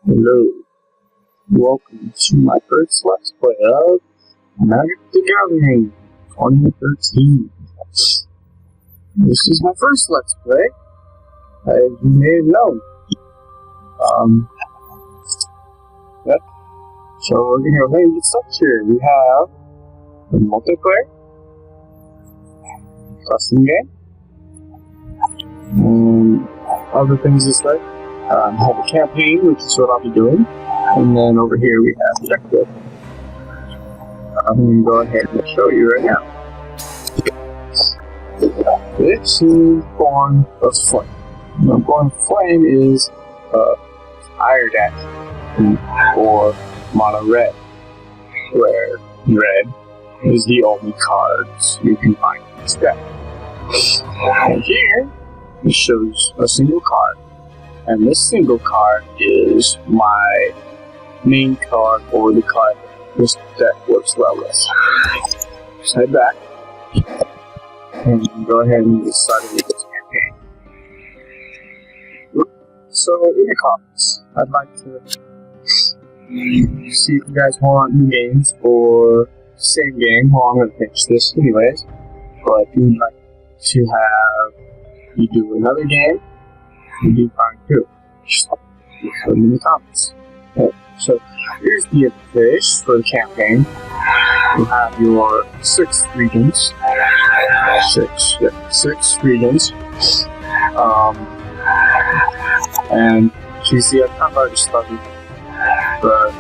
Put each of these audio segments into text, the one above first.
Hello, welcome to my first Let's Play of Magic the Gathering 2013. This is my first Let's Play, as you may have known. Yep. So we're going to go ahead and get started here. We have the multiplayer, custom game, and other things this way. Have a campaign, which is what I'll be doing, and then over here we have objective. I'm going to go ahead and show you right now. This is Born of Flame. Now, Born of Flame is Fire Dash or Mono Red, where red is the only cards you can find in this deck. And here it shows a single card. And this single card is my main card, or the card this deck works well with. Just head back and go ahead and get started with this campaign. So, in the comments, I'd like to see if you guys want new games or same game. Well, I'm going to finish this anyways. But if you'd like to have you do another game, you do fine too. Just put them in the comments. Okay, so here's the interface for the campaign. You have your 6 regions. Six regions. And you see, I've kind of already started, but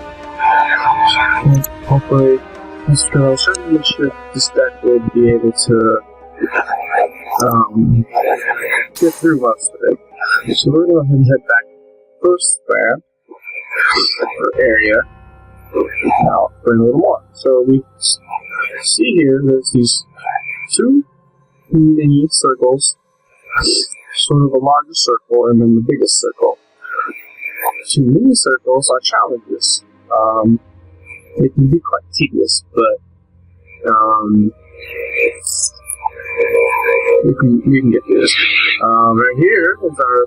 hopefully, I'm certainly sure this deck will be able to get through most of it. So we're going to go ahead and head back first square or area. Now for a little more. So we see here there's these 2 mini circles, sort of a larger circle and then the biggest circle. 2 mini circles are challenges. They can be quite tedious, but we can get through this. Right here is our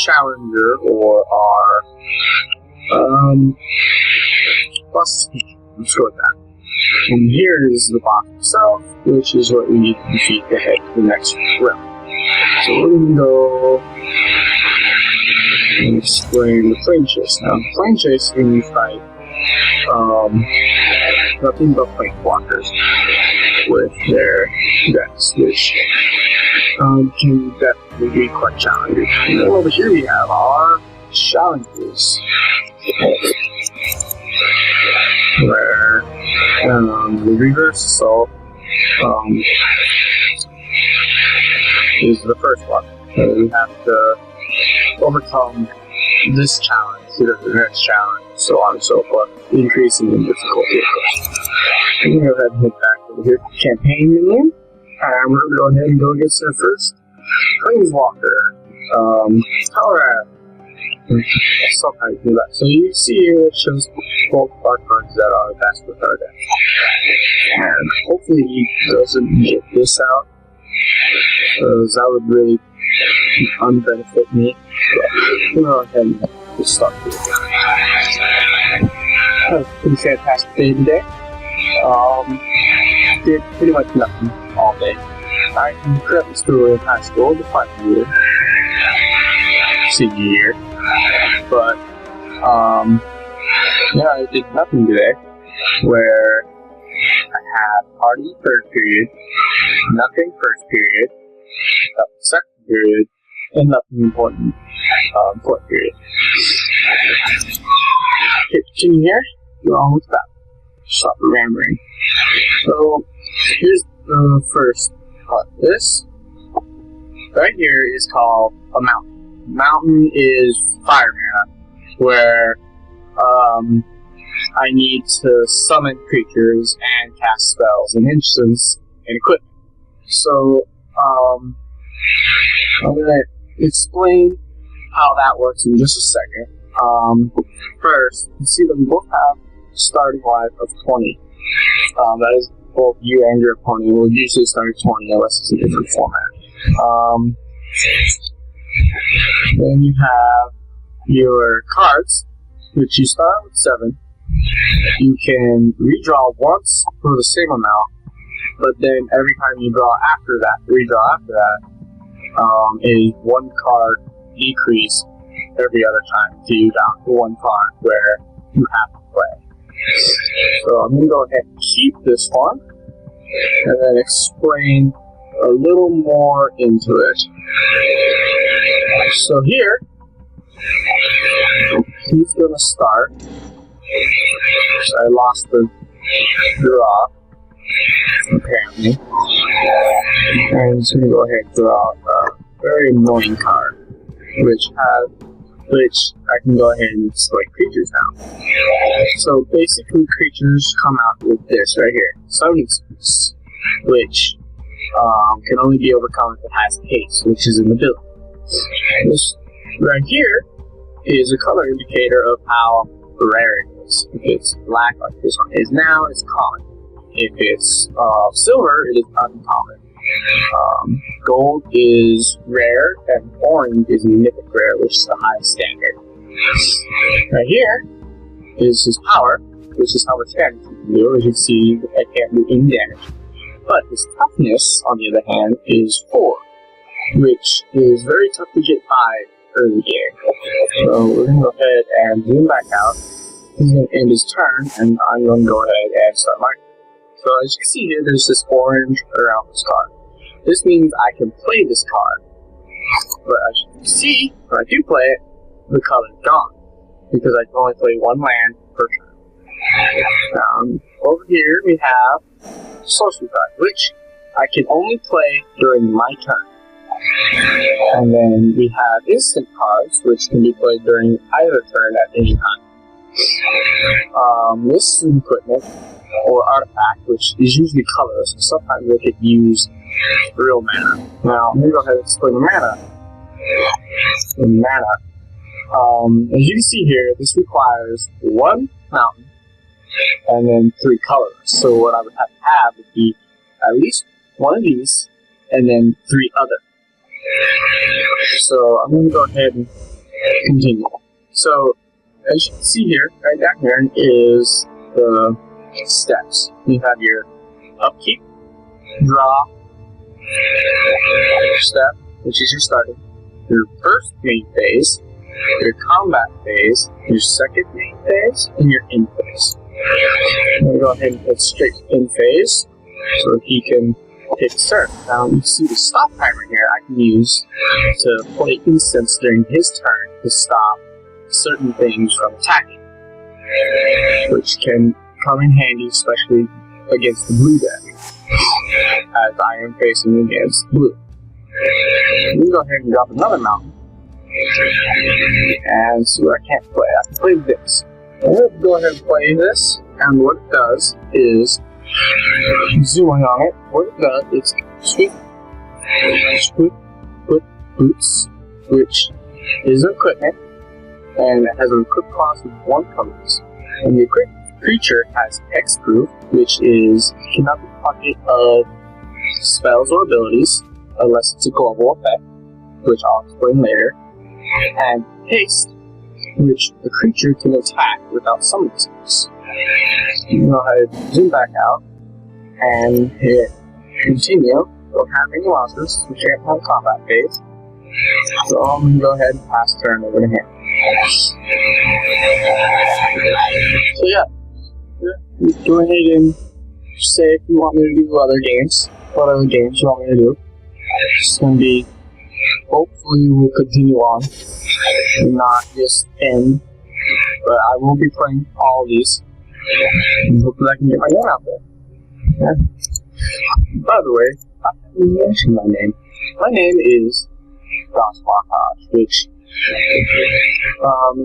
challenger, or our boss. Let's go with that. And here is the boss itself, which is what we need to defeat to head to the next realm. So we're going to go and explain the Flame Chase. Now, the Flame Chase, when you fight nothing but Planewalkers with their decks, which can definitely be quite challenging. And then over here we have our challenges, where the Reverse Assault is the first one. So we have to overcome this challenge, the next challenge, so on and so forth, increasing in difficulty, of course. I'm going to go ahead and hit back over here to campaign menu, and we're going to go ahead and go against our first Planeswalker, Power. So you see here it shows both our cards that are best with our deck. And hopefully he doesn't get this out, because that would really unbenefit me. But we'll go ahead and just start with it. Had a pretty fantastic day today. Did pretty much nothing all day. I'm currently still in high school, the final year, senior year. But, yeah, I did nothing today, where I had party third period, nothing first period, nothing second period, and nothing important fourth period. Can you hear? You're almost back. Stop rambling. So, here's the first part. This right here is called a mountain. Mountain is fire mana, where I need to summon creatures and cast spells and instants and equipment. So I'm gonna explain how that works in just a second. First, you see that we both have starting life of 20. That is both you and your opponent will usually start at 20 unless it's a different format. Then you have your cards, which you start out with 7, you can redraw once for the same amount, but then every time you redraw after that, is 1 card decrease every other time to you down to 1 card where you have to play. So I'm going to go ahead and keep this one and then explain a little more into it. So here, he's going to start. So I lost the draw, apparently. And he's going to go ahead and draw a very annoying card, which I can go ahead and display creatures now. So basically, creatures come out with this right here, Summoning Spruce, which can only be overcome if it has haste, which is an ability. This right here is a color indicator of how rare it is. If it's black, like this one is now, it's common. If it's silver, it is uncommon. Gold is rare, and orange is mythic rare, which is the highest standard. Right here is his power, which is how much damage he can do. As you can see, I can't do any damage. But his toughness, on the other hand, is 4, which is very tough to get by early game. So we're going to go ahead and zoom back out. He's going to end his turn, and I'm going to go ahead and start mine. So as you can see here, there's this orange around this card. This means I can play this card. But as you can see, when I do play it, the color is gone, because I can only play 1 land per turn. Over here we have Sorcery card, which I can only play during my turn. And then we have instant cards, which can be played during either turn at any time. This is equipment or artifact, which is usually colorless, so sometimes they could use real mana. Now, I'm going to go ahead and explain the mana. As you can see here, this requires 1 mountain and then 3 colors. So what I would have would be at least 1 of these and then 3 other. So I'm going to go ahead and continue. So as you can see here, right down here is the steps. You have your upkeep, draw, step, which is your starting, your first main phase, your combat phase, your second main phase, and your end phase. I'm going to go ahead and hit straight to end phase so he can take a turn. Now you see the stop timer here I can use to play instants during his turn to stop certain things from attacking, which can come in handy especially against the blue deck, as I am facing against blue. I'm going to go ahead and drop another mountain and see what I can't play. I can play this. I'm going to go ahead and play this, and what it does is, zooming on it, what it does is sweep boots, which is equipment, and it has a equip cost of 1 colors. And the equipped creature has hexproof, which is cannot be target of spells or abilities unless it's a global effect, which I'll explain later, and haste, which the creature can attack without summoning spells. You can go ahead and zoom back out and hit continue. Don't have any losses, we can't have combat phase. So I'm going to go ahead and pass turn over to him. So yeah, go ahead and say if you want me to do other games, what other games you want me to do. It's going to be, hopefully we'll continue on and not just end, but I will be playing all of these, and hopefully I can get my name out there. Yeah. By the way, I haven't mentioned my name. My name is DOS Montage, which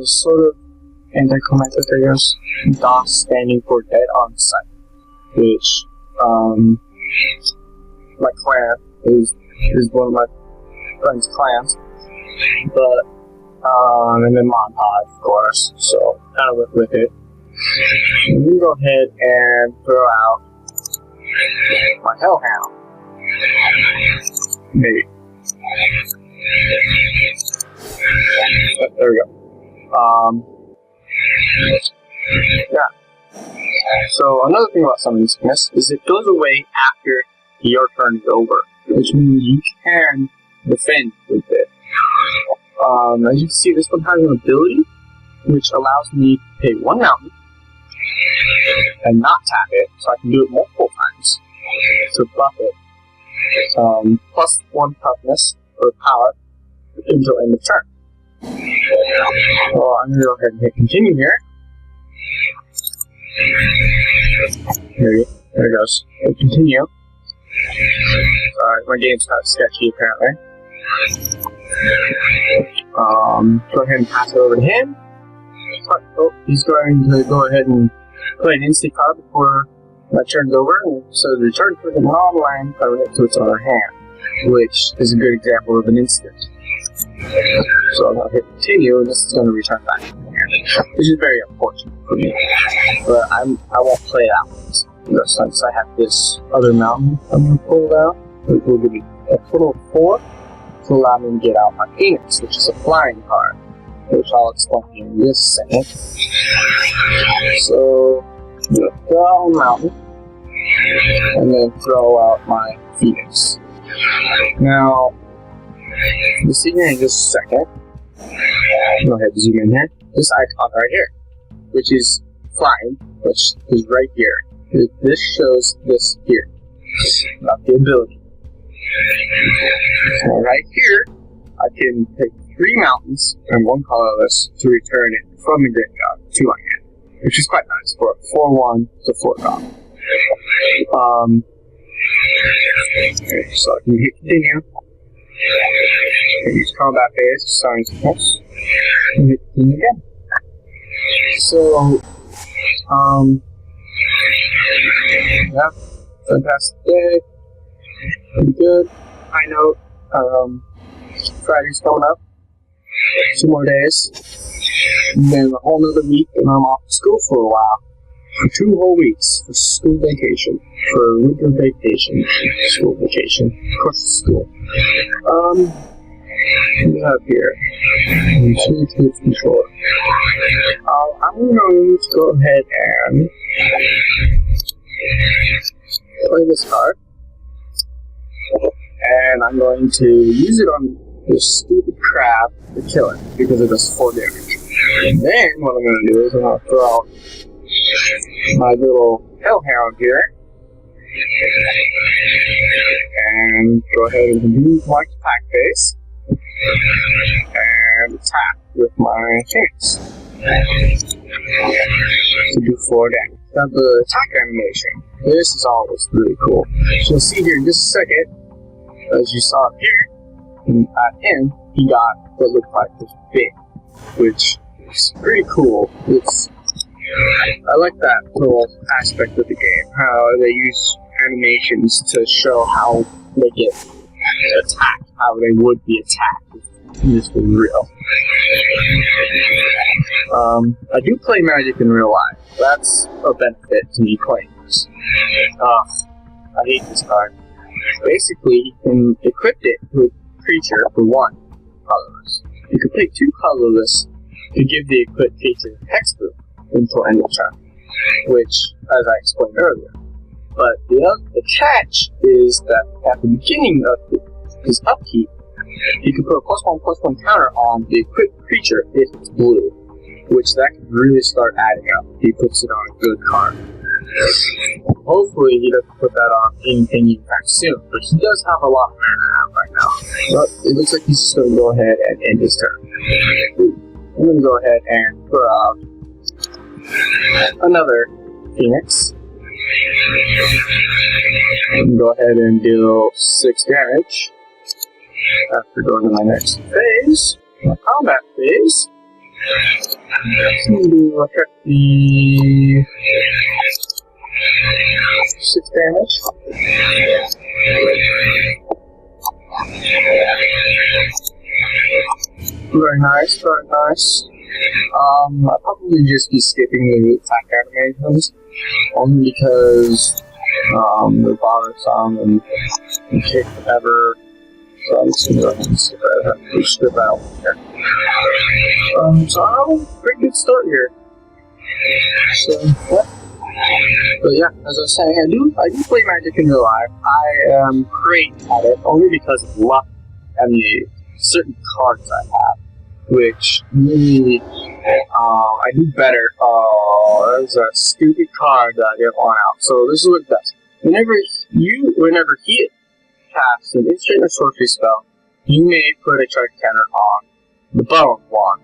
is sort of anticlimactic, I guess. DOS standing for Dead on Sight, which my clan is one of my friend's clans, but and then Montage, of course, so kind of went with it. I'm going to go ahead and throw out my Hellhound. Maybe. There we go. Yeah. So another thing about Summoning Sickness is it goes away after your turn is over, which means you can defend with it. As you can see, this one has an ability which allows me to pay 1 mountain and not tap it, so I can do it multiple times to buff it. Plus 1 toughness or power until end of turn. So I'm going to go ahead and hit continue here. There it goes. Hit continue. Sorry, my game's kind of sketchy apparently. Go ahead and pass it over to him. Oh, he's going to go ahead and play an instant card before my turn's over. So the return for the non-land permanent to its other hand, which is a good example of an instant. So I'm going to hit continue, and this is going to return back to my hand, which is very unfortunate for me. But I won't play that one. Since I have this other mountain I'm going to pull out, it will give me a total of 4 to allow me to get out my Phoenix, which is a flying card, which I'll explain here in just a second. So, I'm going to throw out a mountain, and then throw out my Phoenix. Now, you'll see here in just a second. Go ahead and zoom in here. This icon right here, which is flying, which is right here. This shows this here, about the ability. So right here, I can take 3 mountains and 1 colorless to return it from the graveyard to my hand, which is quite nice for a 4-1 to 4-drop. So I can hit continue. Use combat phase, Summoning Sickness, and hit continue again. So, yeah, fantastic day. Pretty good. High note. Friday's coming up. 2 more days. And then a whole nother week, and I'm off to school for a while. For 2 whole weeks for school vacation. For winter vacation. School vacation. Of course, it's school. What do we have here? Utility controller. I'm going to go ahead and play this card. And I'm going to use it on this stupid crab to kill it because it does 4 damage. And then what I'm going to do is I'm going to throw out my little hellhound here and go ahead and use my attack phase and attack with my Phoenix to do 4 damage. Now the attack animation, this is always really cool. So you'll see here in just a second, as you saw up here, at him, he got what looked like this bit, which is pretty cool. I like that little aspect of the game, how they use animations to show how they get attacked, how they would be attacked if this was real. I do play Magic in real life. That's a benefit to me playing this. I hate this card. Basically, you can equip it with a creature for 1 colorless. You can pick 2 colorless to give the equipped creature hexproof until end of turn, which, as I explained earlier. But the catch is that at the beginning of his upkeep, you can put a +1/+1 counter on the equipped creature if it's blue, which that can really start adding up if he puts it on a good card. Hopefully he doesn't put that on anything anytime soon, but he does have a lot of mana right now. But it looks like he's just going to go ahead and end his turn. I'm going to go ahead and throw out another Phoenix. And go ahead and deal 6 damage. After going to my next phase, my combat phase, I'm going to look at the 6 damage. Very nice, very nice. I'll probably just be skipping the attack animations, only because they're bothersome and take forever So I'm just gonna go ahead and strip out here. So I have a pretty good start here. So, yeah. But yeah, as I was saying, I do play Magic in real life. I am great at it only because of luck and the certain cards I have, which really I do better. Oh, there's a stupid card that I didn't want out. So this is what it does. Whenever he casts an instant or sorcery spell, you may put a charge counter on the bone wand.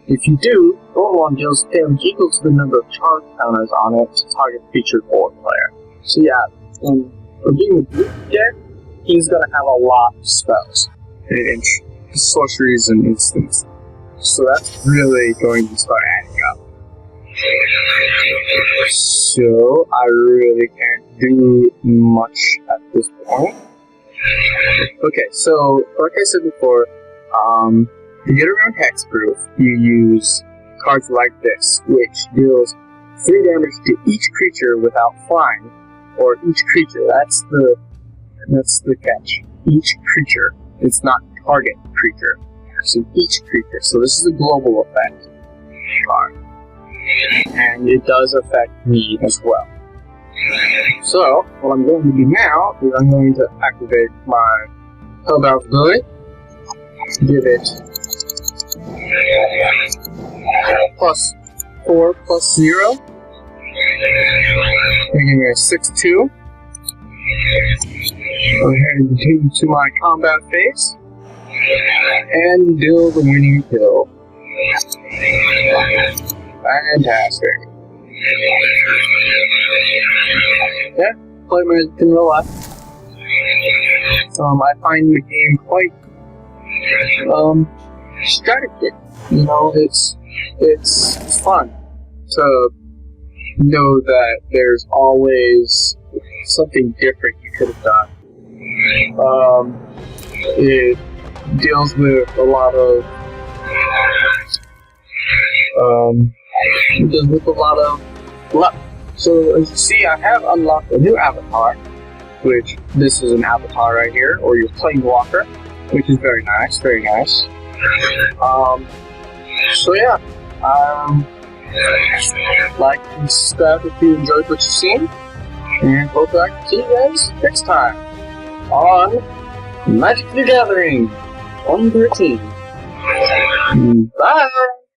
If you do, the bone wand deals damage equal to the number of charge counters on it to target featured board player. So yeah, for being a blue deck, he's gonna have a lot of spells and sorceries and instants. So that's really going to start adding up. So I really can't do much at this point. Okay, so like I said before, to get around hexproof, you use cards like this, which deals 3 damage to each creature without flying, or each creature. That's the catch. Each creature. It's not target creature. So each creature. So this is a global effect card, and it does affect me as well. So what I'm going to do now is I'm going to activate my Hellbound ability. Give it +4 +0. Making it a 6/2. Go ahead and continue to my combat phase and deal the winning kill. Fantastic. Yeah, play Magic in real life. I find the game quite strategic. You know, it's fun to know that there's always something different you could have done. It deals with a lot of luck. So as you see, I have unlocked a new avatar, which this is an avatar right here, or your Planewalker, which is very nice, very nice. So yeah, like and subscribe if you enjoyed what you've seen, and hope I can see you guys next time on Magic the Gathering 2013. Bye!